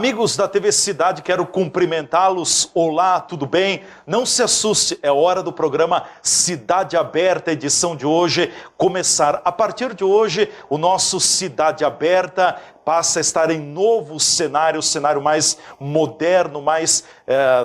Amigos da TV Cidade, quero cumprimentá-los. Olá, tudo bem? Não se assuste, é hora do programa Cidade Aberta, edição de hoje, começar. A partir de hoje, o nosso Cidade Aberta passa a estar em novo cenário mais moderno, mais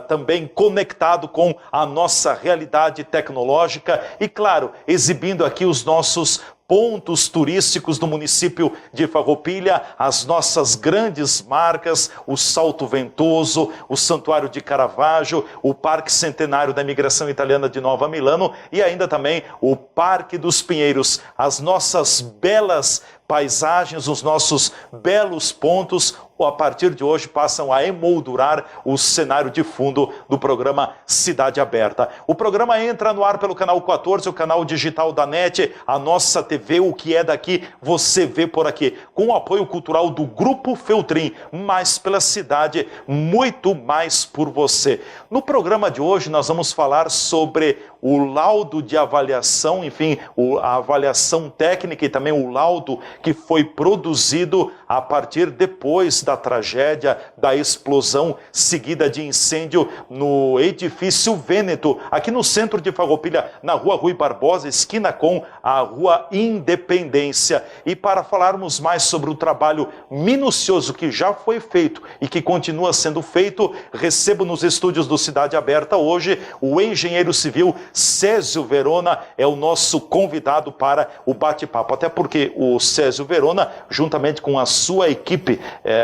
também conectado com a nossa realidade tecnológica e, claro, exibindo aqui os nossos pontos turísticos do município de Farroupilha, as nossas grandes marcas, o Salto Ventoso, o Santuário de Caravaggio, o Parque Centenário da Imigração Italiana de Nova Milano e ainda também o Parque dos Pinheiros, as nossas belas paisagens, os nossos belos pontos, a partir de hoje passam a emoldurar o cenário de fundo do programa Cidade Aberta. O programa entra no ar pelo canal 14, o canal digital da NET, a nossa TV, o que é daqui, você vê por aqui, com o apoio cultural do Grupo Feltrin, mais pela cidade, muito mais por você. No programa de hoje nós vamos falar sobre o laudo de avaliação, enfim, a avaliação técnica e também o laudo que foi produzido a partir depois da tragédia, da explosão seguida de incêndio no edifício Vêneto, aqui no centro de Farroupilha, na rua Rui Barbosa, esquina com a rua Independência. E para falarmos mais sobre o trabalho minucioso que já foi feito e que continua sendo feito, recebo nos estúdios do Cidade Aberta hoje o engenheiro civil Césio Verona, é o nosso convidado para o bate-papo, até porque o Césio Verona, juntamente com a sua equipe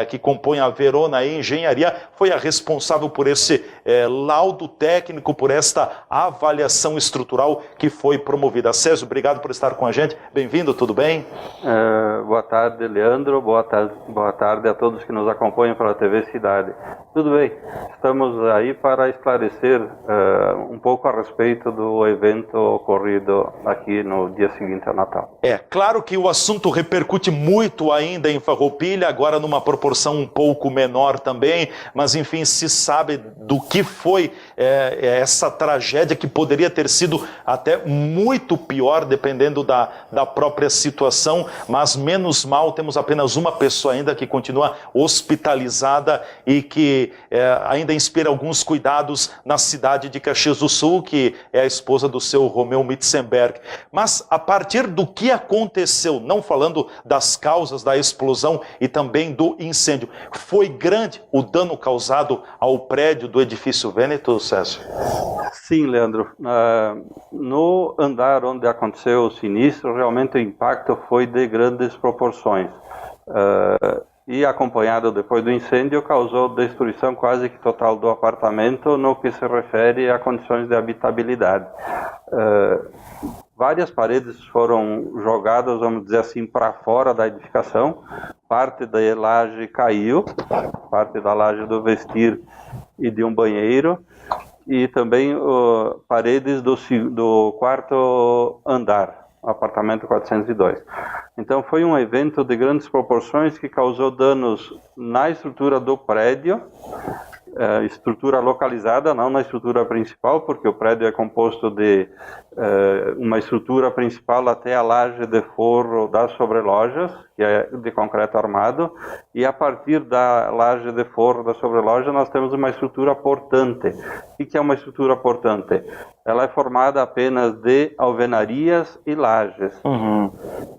que compõe a Verona Engenharia, foi a responsável por esse laudo técnico, por esta avaliação estrutural que foi promovida. Césio, obrigado por estar com a gente. Bem-vindo, tudo bem? Boa tarde, Leandro. Boa tarde a todos que nos acompanham pela TV Cidade. Tudo bem. Estamos aí para esclarecer um pouco a respeito do evento ocorrido aqui no dia seguinte ao Natal. É claro que o assunto repercute muito ainda em Farroupilha, agora numa proporção um pouco menor também, mas enfim, se sabe do que foi essa tragédia, que poderia ter sido até muito pior, dependendo da própria situação, mas menos mal, temos apenas uma pessoa ainda que continua hospitalizada e que ainda inspira alguns cuidados na cidade de Caxias do Sul, que é a esposa do seu Romeu Mitzenberg. Mas a partir do que aconteceu, não falando das causas da explosão e também do incêndio, foi grande o dano causado ao prédio do edifício Vêneto, Césio? Sim, Leandro. No andar onde aconteceu o sinistro, realmente o impacto foi de grandes proporções. E acompanhado depois do incêndio, causou destruição quase que total do apartamento no que se refere a condições de habitabilidade. Várias paredes foram jogadas, vamos dizer assim, para fora da edificação. Parte da laje caiu, parte da laje do vestir e de um banheiro, e também paredes do quarto andar, apartamento 402. Então foi um evento de grandes proporções que causou danos na estrutura do prédio, estrutura localizada, não na estrutura principal, porque o prédio é composto de uma estrutura principal até a laje de forro das sobrelojas, que é de concreto armado, e a partir da laje de forro da sobreloja nós temos uma estrutura portante. O que é uma estrutura portante? Ela é formada apenas de alvenarias e lajes. Uhum.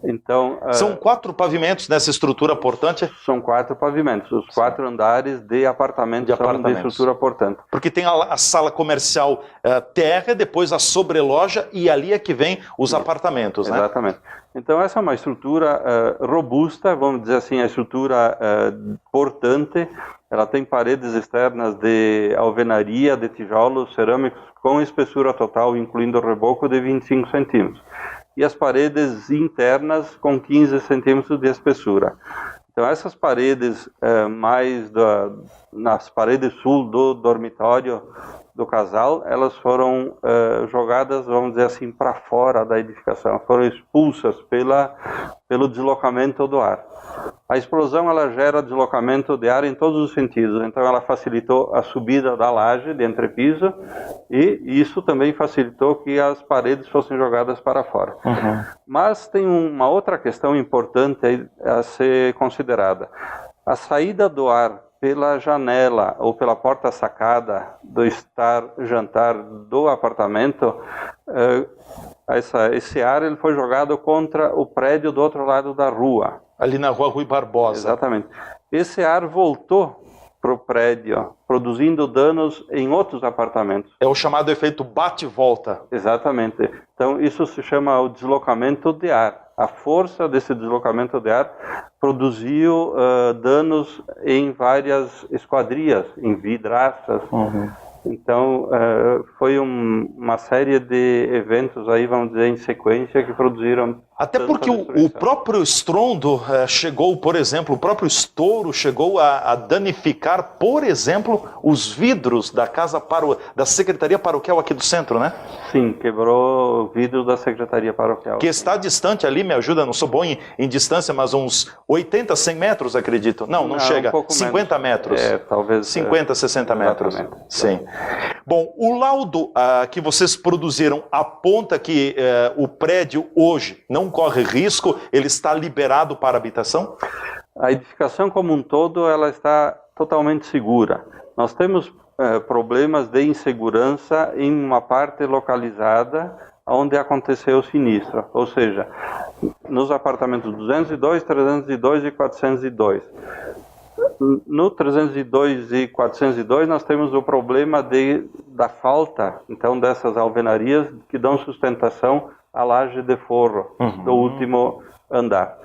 Então, são 4 pavimentos nessa estrutura portante? São 4 pavimentos, os 4 andares de apartamentos são de estrutura portante. Porque tem a sala comercial terra, depois a sobreloja e ali é que vem os apartamentos, né? Exatamente. Então essa é uma estrutura robusta, vamos dizer assim, a estrutura portante. Ela tem paredes externas de alvenaria, de tijolos cerâmicos com espessura total, incluindo o reboco, de 25 centímetros. E as paredes internas com 15 centímetros de espessura. Então essas paredes, nas paredes sul do dormitório do casal, elas foram jogadas, vamos dizer assim, para fora da edificação, foram expulsas pelo deslocamento do ar. A explosão ela gera deslocamento de ar em todos os sentidos, então ela facilitou a subida da laje de entrepiso e isso também facilitou que as paredes fossem jogadas para fora. Uhum. Mas tem uma outra questão importante a ser considerada. A saída do ar pela janela ou pela porta sacada do estar-jantar do apartamento, esse ar ele foi jogado contra o prédio do outro lado da rua. Ali na rua Rui Barbosa. Exatamente. Esse ar voltou para o prédio, produzindo danos em outros apartamentos. É o chamado efeito bate-volta. Exatamente. Então, isso se chama o deslocamento de ar. A força desse deslocamento de ar produziu danos em várias esquadrias, em vidraças. Uhum. Então, foi uma série de eventos aí, vamos dizer, em sequência, que produziram... Até porque o próprio estrondo chegou, por exemplo, o próprio estouro chegou a danificar, por exemplo, os vidros da da Secretaria Paroquial aqui do centro, né? Sim, quebrou o vidro da Secretaria Paroquial. Que está distante ali, me ajuda, não sou bom em distância, mas uns 80, 100 metros, acredito. Não chega, 50 metros. Talvez... 50, 60 metros. Exatamente. Sim. Bom, o laudo que vocês produziram aponta que o prédio hoje não corre risco, ele está liberado para habitação? A edificação como um todo, ela está totalmente segura. Nós temos problemas de insegurança em uma parte localizada onde aconteceu o sinistro, ou seja, nos apartamentos 202, 302 e 402. No 302 e 402 nós temos o problema da falta, então, dessas alvenarias que dão sustentação à laje de forro do último andar.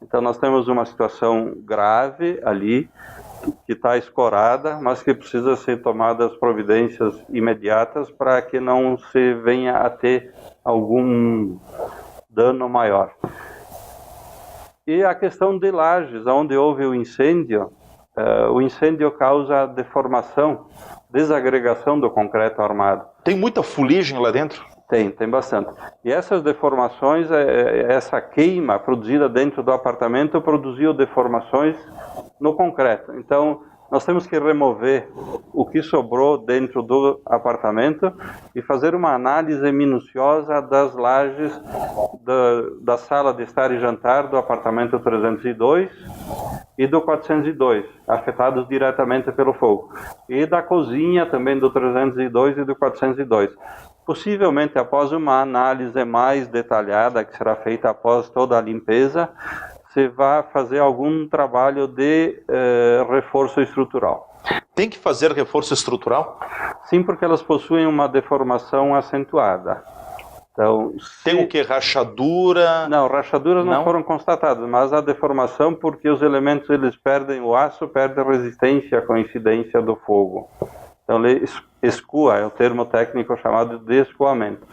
Então nós temos uma situação grave ali, que está escorada, mas que precisa ser tomadas providências imediatas para que não se venha a ter algum dano maior. E a questão de lajes, onde houve o incêndio causa deformação, desagregação do concreto armado. Tem muita fuligem lá dentro? Tem bastante. E essas deformações, essa queima produzida dentro do apartamento produziu deformações no concreto. Então, nós temos que remover o que sobrou dentro do apartamento e fazer uma análise minuciosa das lajes da sala de estar e jantar do apartamento 302 e do 402, afetados diretamente pelo fogo. E da cozinha também do 302 e do 402. Possivelmente, após uma análise mais detalhada, que será feita após toda a limpeza, se vai fazer algum trabalho de reforço estrutural. Tem que fazer reforço estrutural? Sim, porque elas possuem uma deformação acentuada. Então, tem o que? Rachadura? Não, rachaduras não foram constatadas, mas a deformação porque os elementos eles perdem o aço, perdem a resistência com a incidência do fogo. Então ele escoa, é o termo técnico chamado de escoamento.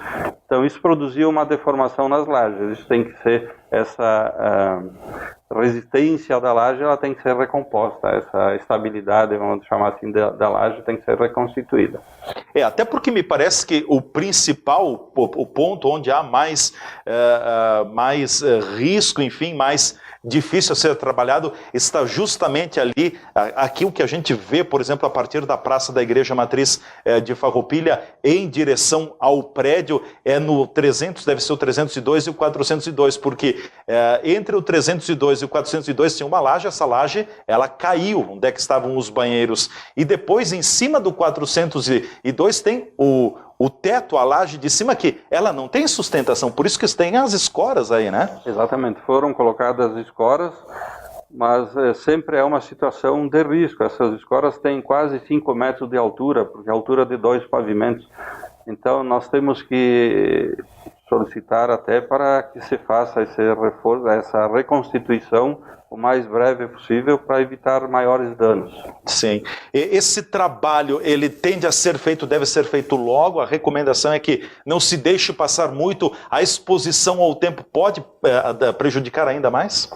Então isso produziu uma deformação nas lajes. Isso tem que ser, essa resistência da laje, ela tem que ser recomposta. Essa estabilidade, vamos chamar assim, da laje tem que ser reconstituída. Até porque me parece que o principal, o ponto onde há mais risco, enfim, mais difícil a ser trabalhado, está justamente ali, aqui o que a gente vê, por exemplo, a partir da Praça da Igreja Matriz de Farroupilha, em direção ao prédio, no 300, deve ser o 302 e o 402, porque entre o 302 e o 402 tinha uma laje, essa laje, ela caiu, onde é que estavam os banheiros, e depois, em cima do 402, tem o teto, a laje de cima, que ela não tem sustentação, por isso que tem as escoras aí, né? Exatamente, foram colocadas escoras, mas sempre é uma situação de risco. Essas escoras têm quase 5 metros de altura, porque é a altura de 2 pavimentos. Então nós temos que solicitar até para que se faça esse reforço, essa reconstituição o mais breve possível para evitar maiores danos. Sim. Esse trabalho, ele tende a ser feito, deve ser feito logo. A recomendação é que não se deixe passar muito. A exposição ao tempo pode prejudicar ainda mais?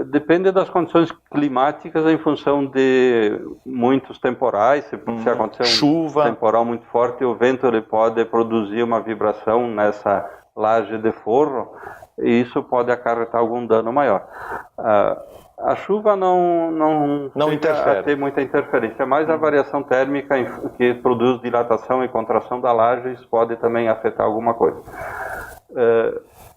Depende das condições climáticas em função de muitos temporais. Se acontecer chuva, temporal muito forte, o vento ele pode produzir uma vibração nessa laje de forro e isso pode acarretar algum dano maior. A chuva não interfere. A ter muita interferência, mas a variação térmica que produz dilatação e contração da laje, isso pode também afetar alguma coisa.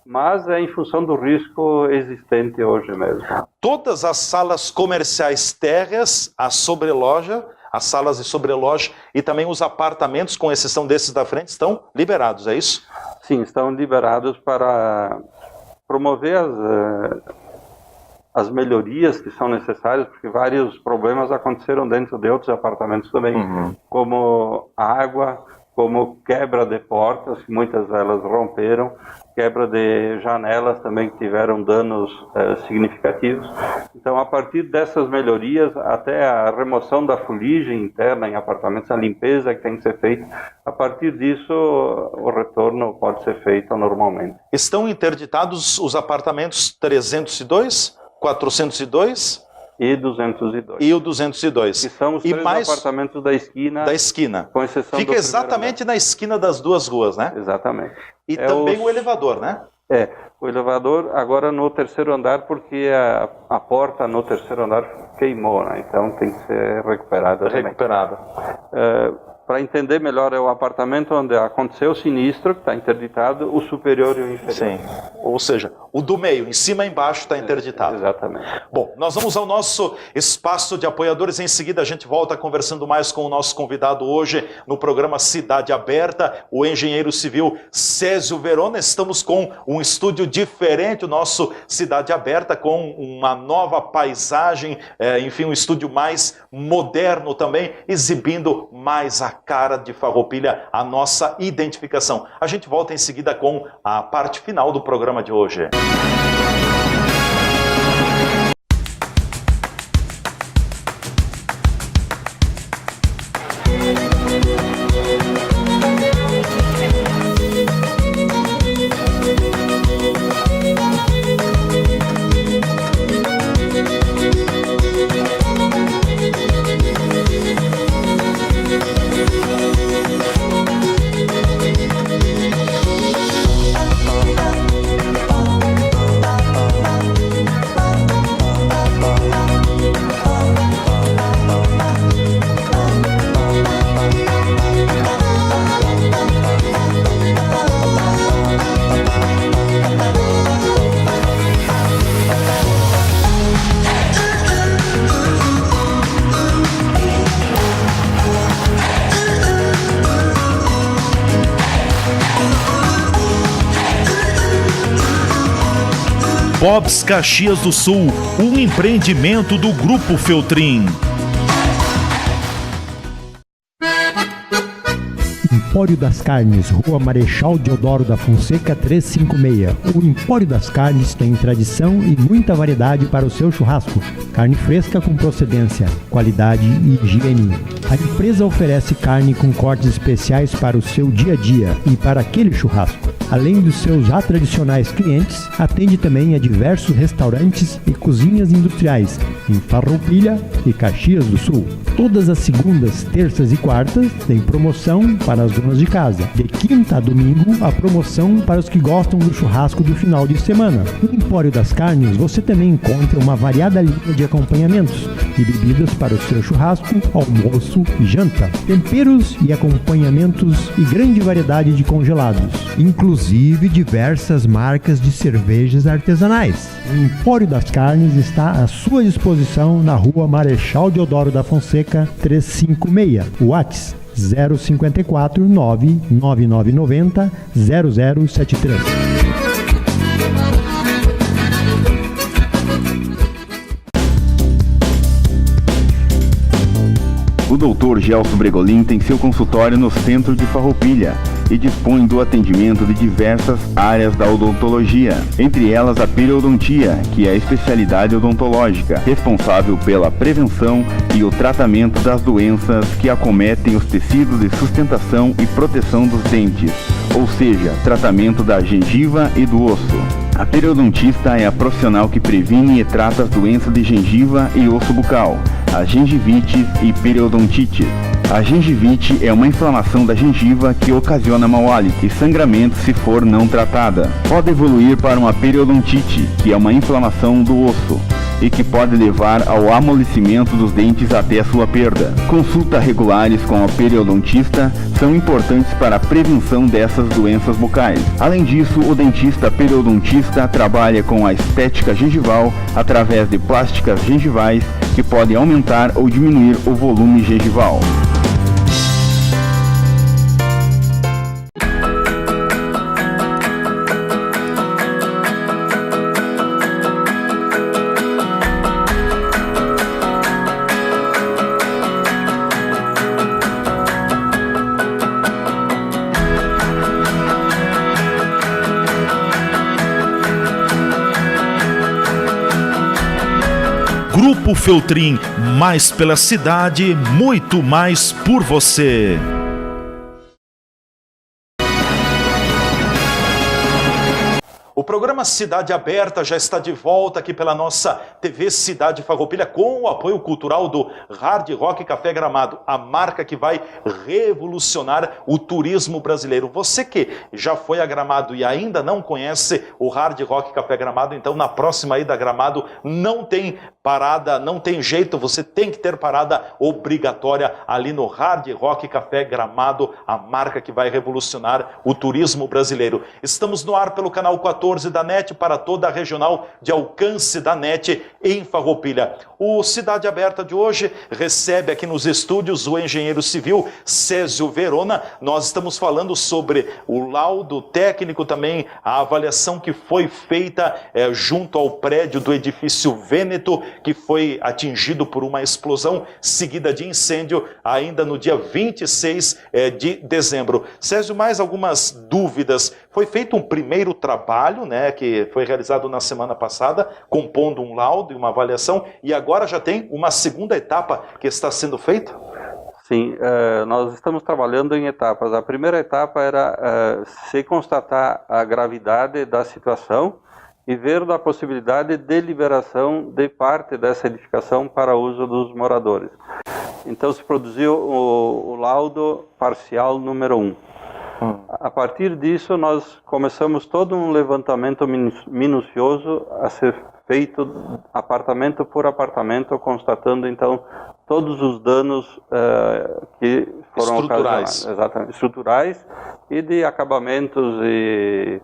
Mas é em função do risco existente hoje mesmo. Todas as salas comerciais térreas, a sobreloja, as salas de sobreloja e também os apartamentos, com exceção desses da frente, estão liberados, é isso? Sim, estão liberados para promover as melhorias que são necessárias, porque vários problemas aconteceram dentro de outros apartamentos também, como água, como quebra de portas, que muitas delas romperam, quebra de janelas também que tiveram danos significativos. Então, a partir dessas melhorias, até a remoção da fuligem interna em apartamentos, a limpeza que tem que ser feita, a partir disso o retorno pode ser feito normalmente. Estão interditados os apartamentos 302, 402... E 202. E o 202. Que são os três apartamentos da esquina. Da esquina. Com exceção Fica exatamente na esquina das duas ruas, né? Exatamente. E também o elevador, né? O elevador agora no terceiro andar, porque a porta no terceiro andar queimou, né? Então tem que ser recuperada. Para entender melhor, é o apartamento onde aconteceu o sinistro, que está interditado, o superior e o inferior. Sim, ou seja, o do meio, em cima e embaixo está interditado. Exatamente. Bom, nós vamos ao nosso espaço de apoiadores, em seguida a gente volta conversando mais com o nosso convidado hoje no programa Cidade Aberta, o engenheiro civil Césio Verona. Estamos com um estúdio diferente, o nosso Cidade Aberta, com uma nova paisagem, enfim, um estúdio mais moderno também, exibindo mais a cara de Farroupilha, a nossa identificação. A gente volta em seguida com a parte final do programa de hoje. Bob's Caxias do Sul, um empreendimento do Grupo Feltrin. Empório das Carnes, Rua Marechal Deodoro da Fonseca 356. O Empório das Carnes tem tradição e muita variedade para o seu churrasco. Carne fresca com procedência, qualidade e higiene. A empresa oferece carne com cortes especiais para o seu dia a dia e para aquele churrasco. Além dos seus já tradicionais clientes, atende também a diversos restaurantes e cozinhas industriais em Farroupilha e Caxias do Sul. Todas as segundas, terças e quartas tem promoção para as donas de casa. De quinta a domingo, a promoção para os que gostam do churrasco do final de semana. No Empório das Carnes, você também encontra uma variada linha de acompanhamentos e bebidas para o seu churrasco, almoço e janta. Temperos e acompanhamentos e grande variedade de congelados, inclusive diversas marcas de cervejas artesanais. O Empório das Carnes está à sua disposição na Rua Marechal Deodoro da Fonseca 356. WhatsApp 054 99990 0073. O Dr. Gelson Bregolin tem seu consultório no centro de Farroupilha e dispõe do atendimento de diversas áreas da odontologia, entre elas a periodontia, que é a especialidade odontológica, responsável pela prevenção e o tratamento das doenças que acometem os tecidos de sustentação e proteção dos dentes, ou seja, tratamento da gengiva e do osso. A periodontista é a profissional que previne e trata as doenças de gengiva e osso bucal, as gengivites e periodontites. A gengivite é uma inflamação da gengiva que ocasiona mau hálito e sangramento se for não tratada. Pode evoluir para uma periodontite, que é uma inflamação do osso. e que pode levar ao amolecimento dos dentes até sua perda. Consultas regulares com a periodontista são importantes para a prevenção dessas doenças bucais. Além disso, o dentista periodontista trabalha com a estética gengival através de plásticas gengivais que podem aumentar ou diminuir o volume gengival. Grupo Feltrin, mais pela cidade, muito mais por você. O programa Cidade Aberta já está de volta aqui pela nossa TV Cidade Farroupilha com o apoio cultural do Hard Rock Café Gramado, a marca que vai revolucionar o turismo brasileiro. Você que já foi a Gramado e ainda não conhece o Hard Rock Café Gramado, então na próxima ida a Gramado não tem parada, não tem jeito, você tem que ter parada obrigatória ali no Hard Rock Café Gramado, a marca que vai revolucionar o turismo brasileiro. Estamos no ar pelo canal 14 da NET para toda a regional de alcance da NET em Farroupilha. O Cidade Aberta de hoje recebe aqui nos estúdios o engenheiro civil Césio Verona. Nós estamos falando sobre o laudo técnico também, a avaliação que foi feita junto ao prédio do edifício Vêneto, que foi atingido por uma explosão seguida de incêndio ainda no dia 26 de dezembro. Césio, mais algumas dúvidas. Foi feito um primeiro trabalho, que foi realizado na semana passada, compondo um laudo e uma avaliação, e agora já tem uma segunda etapa que está sendo feita? Sim, nós estamos trabalhando em etapas. A primeira etapa era se constatar a gravidade da situação e ver da possibilidade de liberação de parte dessa edificação para uso dos moradores. Então se produziu o laudo parcial número 1. A partir disso, nós começamos todo um levantamento minucioso a ser feito apartamento por apartamento, constatando então todos os danos que foram ocasionados, exatamente, estruturais e de acabamentos e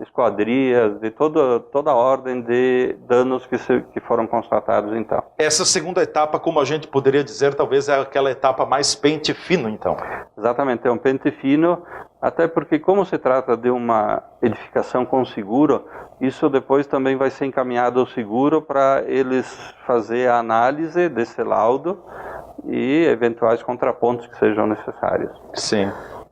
esquadrias, de toda a ordem de danos que foram constatados então. Essa segunda etapa, como a gente poderia dizer, talvez é aquela etapa mais pente fino então. Exatamente, é um pente fino, até porque como se trata de uma edificação com seguro, isso depois também vai ser encaminhado ao seguro para eles fazer a análise desse laudo e eventuais contrapontos que sejam necessários. Sim.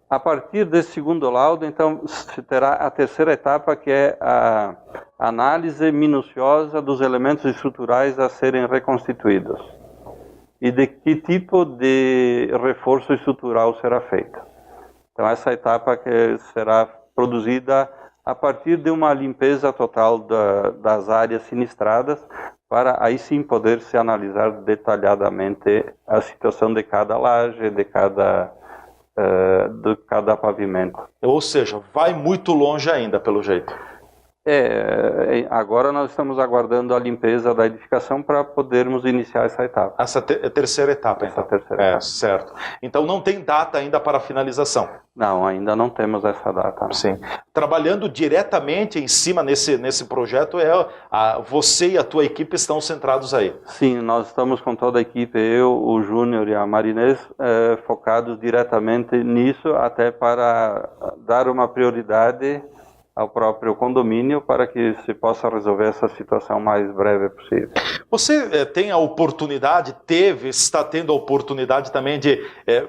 A partir desse segundo laudo, então, se terá a terceira etapa, que é a análise minuciosa dos elementos estruturais a serem reconstituídos e de que tipo de reforço estrutural será feito. Então, essa etapa que será produzida a partir de uma limpeza total das áreas sinistradas, para aí sim poder se analisar detalhadamente a situação de cada laje, de cada pavimento. Ou seja, vai muito longe ainda, pelo jeito. Agora nós estamos aguardando a limpeza da edificação para podermos iniciar essa etapa. Essa terceira etapa, então. Etapa. Certo. Então não tem data ainda para a finalização. Não, ainda não temos essa data. Sim. Trabalhando diretamente em cima nesse projeto, você e a tua equipe estão centrados aí. Sim, nós estamos com toda a equipe, eu, o Júnior e a Marinês, focados diretamente nisso, até para dar uma prioridade ao próprio condomínio para que se possa resolver essa situação o mais breve possível. Você tem a oportunidade, está tendo a oportunidade também de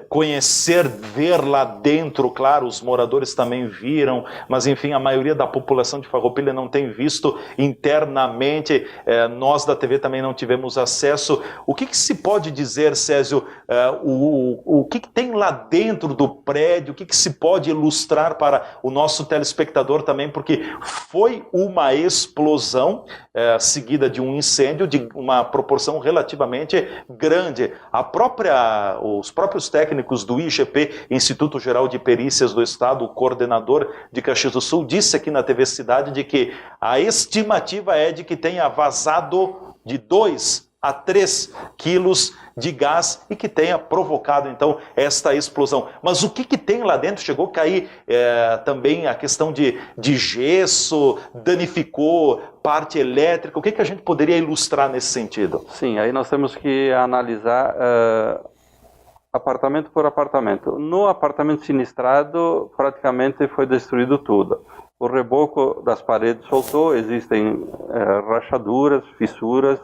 conhecer, ver lá dentro, claro, os moradores também viram, mas enfim, a maioria da população de Farroupilha não tem visto internamente, nós da TV também não tivemos acesso. O que se pode dizer, Césio, o que tem lá dentro do prédio, o que se pode ilustrar para o nosso telespectador também, porque foi uma explosão seguida de um incêndio de uma proporção relativamente grande. Os próprios técnicos do IGP, Instituto Geral de Perícias do Estado, o coordenador de Caxias do Sul, disse aqui na TV Cidade de que a estimativa é de que tenha vazado de 2 a 3 quilos de gás e que tenha provocado, então, esta explosão. Mas o que tem lá dentro? Chegou a cair também a questão de gesso, danificou parte elétrica. O que a gente poderia ilustrar nesse sentido? Sim, aí nós temos que analisar apartamento por apartamento. No apartamento sinistrado, praticamente foi destruído tudo. O reboco das paredes soltou, existem rachaduras, fissuras,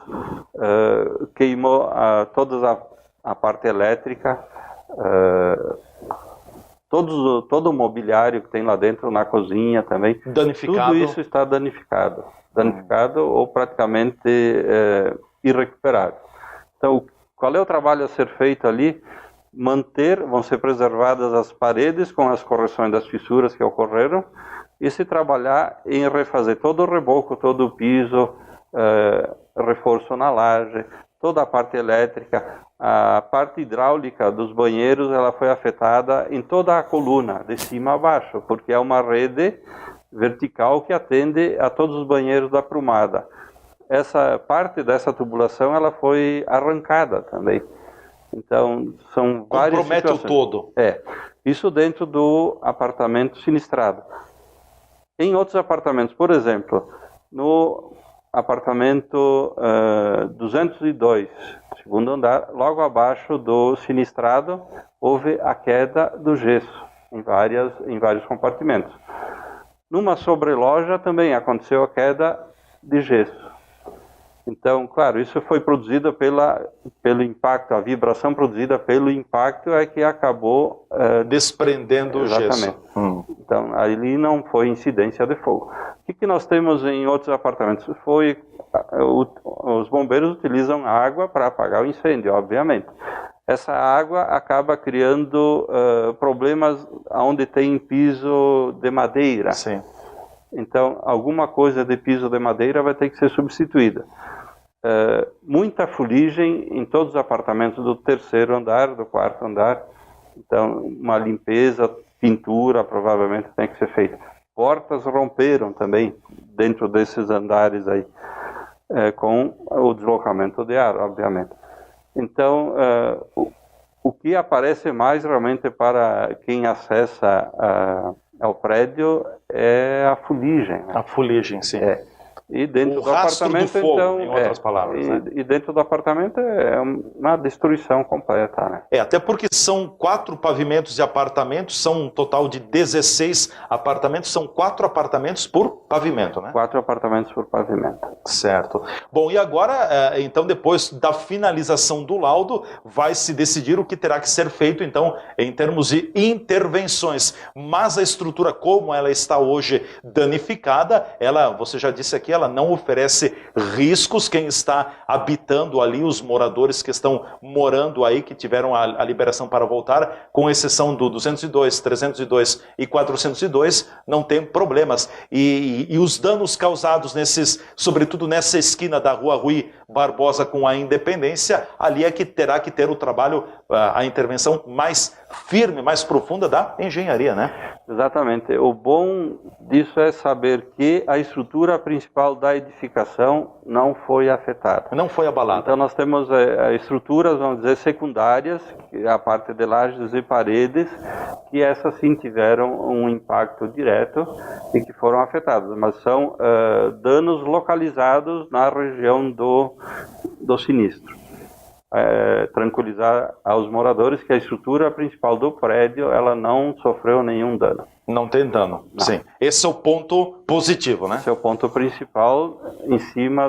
queimou toda a parte elétrica, todo o mobiliário que tem lá dentro, na cozinha também. Danificado? Tudo isso está danificado. Danificado ou praticamente irrecuperável. Então, qual é o trabalho a ser feito ali? Vão ser preservadas as paredes com as correções das fissuras que ocorreram, e se trabalhar em refazer todo o reboco, todo o piso, reforço na laje, toda a parte elétrica, a parte hidráulica dos banheiros, ela foi afetada em toda a coluna, de cima a baixo, porque é uma rede vertical que atende a todos os banheiros da Prumada. Essa parte dessa tubulação, ela foi arrancada também. Então, são várias situações. Compromete o todo. Isso dentro do apartamento sinistrado. Em outros apartamentos, por exemplo, no apartamento 202, segundo andar, logo abaixo do sinistrado, houve a queda do gesso em vários compartimentos. Numa sobreloja também aconteceu a queda de gesso. Então, claro, isso foi produzido pelo impacto, a vibração produzida pelo impacto é que acabou desprendendo o gesso. Então, ali não foi incidência de fogo. O que nós temos em outros apartamentos? Os bombeiros utilizam água para apagar o incêndio, obviamente. Essa água acaba criando problemas onde tem piso de madeira. Sim. Então, alguma coisa de piso de madeira vai ter que ser substituída. Muita fuligem em todos os apartamentos do 3º andar, do 4º andar. Então, uma limpeza, pintura, provavelmente tem que ser feita. Portas romperam também dentro desses andares aí, com o deslocamento de ar, obviamente. Então, o que aparece mais realmente para quem acessa ao prédio é a fuligem. Né? A fuligem, sim. E dentro o do rastro apartamento, do fogo, então, em outras palavras. Né? E dentro do apartamento é uma destruição completa. Né? Até porque são 4 pavimentos de apartamentos, são um total de 16 apartamentos, são 4 apartamentos por pavimento, né? 4 apartamentos por pavimento. Certo. Bom, e agora, então, depois da finalização do laudo, vai se decidir o que terá que ser feito, então, em termos de intervenções. Mas a estrutura, como ela está hoje danificada, você já disse aqui, ela não oferece riscos. Quem está habitando ali, os moradores que estão morando aí, que tiveram a liberação para voltar, com exceção do 202, 302 e 402, não tem problemas. E os danos causados sobretudo nessa esquina da Rua Rui Barbosa com a Independência, ali é que terá que ter o trabalho, a intervenção mais firme, mais profunda da engenharia, né? Exatamente. O bom disso é saber que a estrutura principal da edificação não foi afetada. Não foi abalada. Então nós temos estruturas, vamos dizer, secundárias, que é a parte de lajes e paredes, que essas sim tiveram um impacto direto e que foram afetadas, mas são danos localizados na região do sinistro. Tranquilizar aos moradores que a estrutura principal do prédio ela não sofreu nenhum dano. Não tem dano, não. Sim. Esse é o ponto positivo, né? Esse é o ponto principal em cima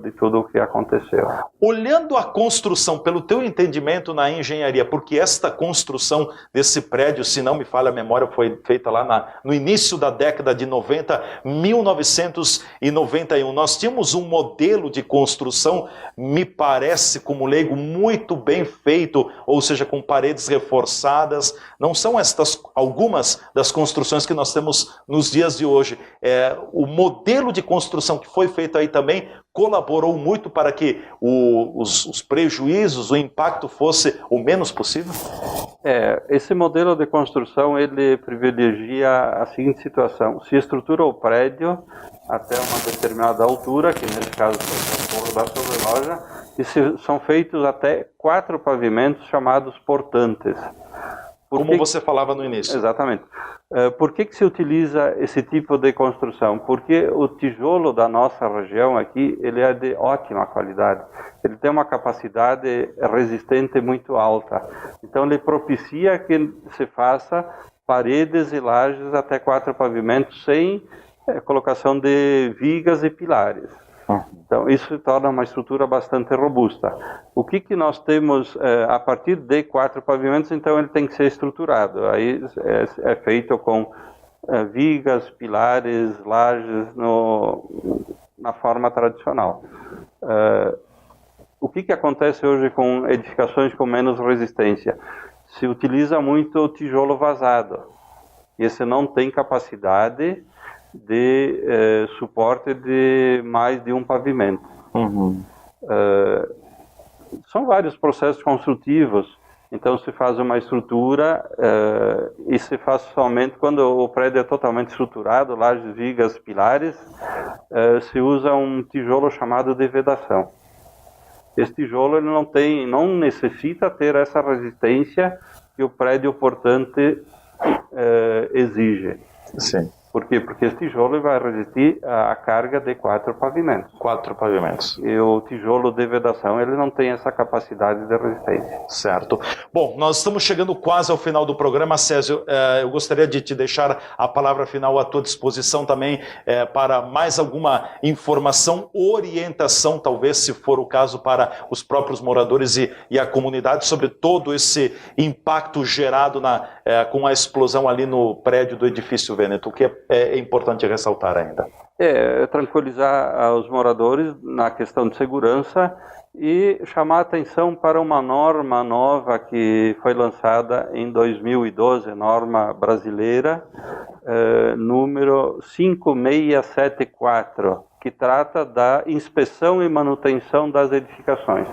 de tudo o que aconteceu. Olhando a construção, pelo teu entendimento na engenharia, porque esta construção desse prédio, se não me falha a memória, foi feita lá no início da década de 90, 1991. Nós tínhamos um modelo de construção, me parece, como leigo, muito bem feito, ou seja, com paredes reforçadas. Não são algumas das construções construções que nós temos nos dias de hoje. O modelo de construção que foi feito aí também colaborou muito para que os prejuízos, o impacto fosse o menos possível? Esse modelo de construção, ele privilegia a seguinte situação: se estrutura o prédio até uma determinada altura, que nesse caso foi o Morro da Sobreloja, e são feitos até 4 pavimentos chamados portantes. Como você falava no início. Exatamente. Por que se utiliza esse tipo de construção? Porque o tijolo da nossa região aqui, ele é de ótima qualidade. Ele tem uma capacidade resistente muito alta. Então, ele propicia que se faça paredes e lajes até 4 pavimentos sem colocação de vigas e pilares. Então, isso torna uma estrutura bastante robusta. O que nós temos a partir de 4 pavimentos, então ele tem que ser estruturado. Aí é feito com vigas, pilares, lajes, na forma tradicional. O que acontece hoje com edificações com menos resistência? Se utiliza muito o tijolo vazado. Esse não tem capacidade de suporte de mais de um pavimento. São vários processos construtivos. Então se faz uma estrutura e se faz somente quando o prédio é totalmente estruturado, lajes, vigas, pilares, se usa um tijolo chamado de vedação. Esse tijolo ele não necessita ter essa resistência que o prédio portante exige. Sim. Por quê? Porque esse tijolo vai resistir à carga de 4 pavimentos. 4 pavimentos. E o tijolo de vedação, ele não tem essa capacidade de resistência. Certo. Bom, nós estamos chegando quase ao final do programa, Césio. Eu gostaria de te deixar a palavra final à tua disposição também para mais alguma informação, orientação, talvez, se for o caso, para os próprios moradores e a comunidade sobre todo esse impacto gerado com a explosão ali no prédio do Edifício Vêneto, o que é importante ressaltar ainda. Tranquilizar os moradores na questão de segurança e chamar a atenção para uma norma nova que foi lançada em 2012, norma brasileira, número 5674, que trata da inspeção e manutenção das edificações.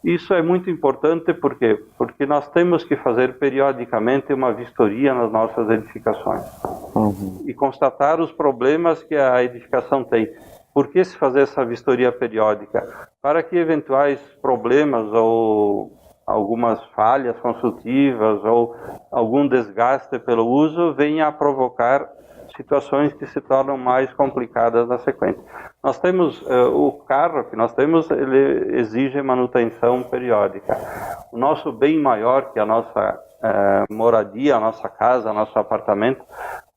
Isso é muito importante porque nós temos que fazer periodicamente uma vistoria nas nossas edificações e constatar os problemas que a edificação tem. Por que se fazer essa vistoria periódica? Para que eventuais problemas ou algumas falhas construtivas ou algum desgaste pelo uso venha a provocar situações que se tornam mais complicadas na sequência. Nós temos o carro que nós temos, ele exige manutenção periódica. O nosso bem maior, que é a nossa moradia, a nossa casa, nosso apartamento,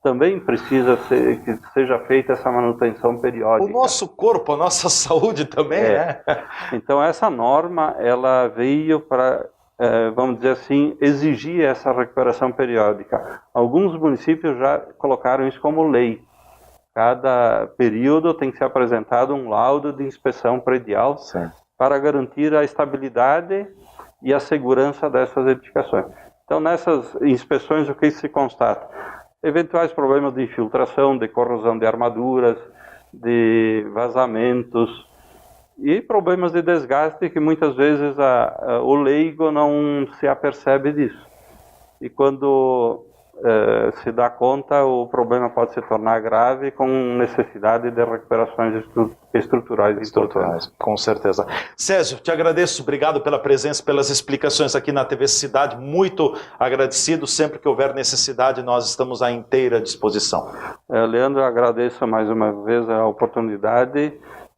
também precisa que seja feita essa manutenção periódica. O nosso corpo, a nossa saúde também, né? Então essa norma, ela veio para vamos dizer assim, exigir essa recuperação periódica. Alguns municípios já colocaram isso como lei. Cada período tem que ser apresentado um laudo de inspeção predial para garantir a estabilidade e a segurança dessas edificações. Então, nessas inspeções, o que se constata? Eventuais problemas de infiltração, de corrosão de armaduras, de vazamentos, e problemas de desgaste que muitas vezes o leigo não se apercebe disso. E quando se dá conta, o problema pode se tornar grave com necessidade de recuperações estruturais. Com certeza. Césio, te agradeço, obrigado pela presença, pelas explicações aqui na TV Cidade, muito agradecido, sempre que houver necessidade nós estamos à inteira disposição. Leandro, eu agradeço mais uma vez a oportunidade.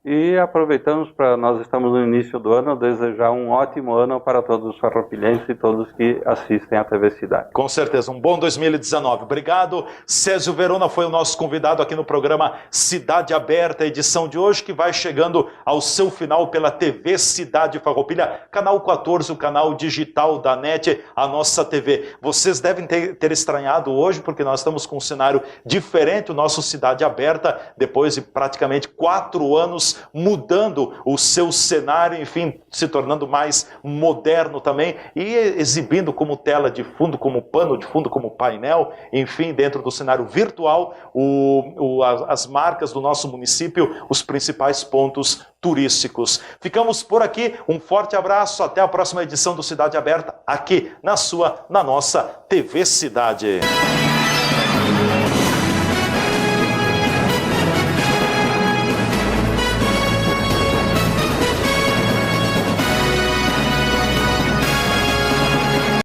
E aproveitamos nós estamos no início do ano, desejar um ótimo ano para todos os farroupilhenses e todos que assistem à TV Cidade. Com certeza, um bom 2019. Obrigado. Césio Verona foi o nosso convidado aqui no programa Cidade Aberta, edição de hoje, que vai chegando ao seu final pela TV Cidade Farroupilha, canal 14, o canal digital da NET, a nossa TV. Vocês devem ter estranhado hoje, porque nós estamos com um cenário diferente, o nosso Cidade Aberta, depois de praticamente 4 anos anos, mudando o seu cenário, enfim, se tornando mais moderno também e exibindo como tela de fundo, como pano de fundo, como painel, enfim, dentro do cenário virtual, as marcas do nosso município, os principais pontos turísticos. Ficamos por aqui, um forte abraço, até a próxima edição do Cidade Aberta, aqui na nossa TV Cidade.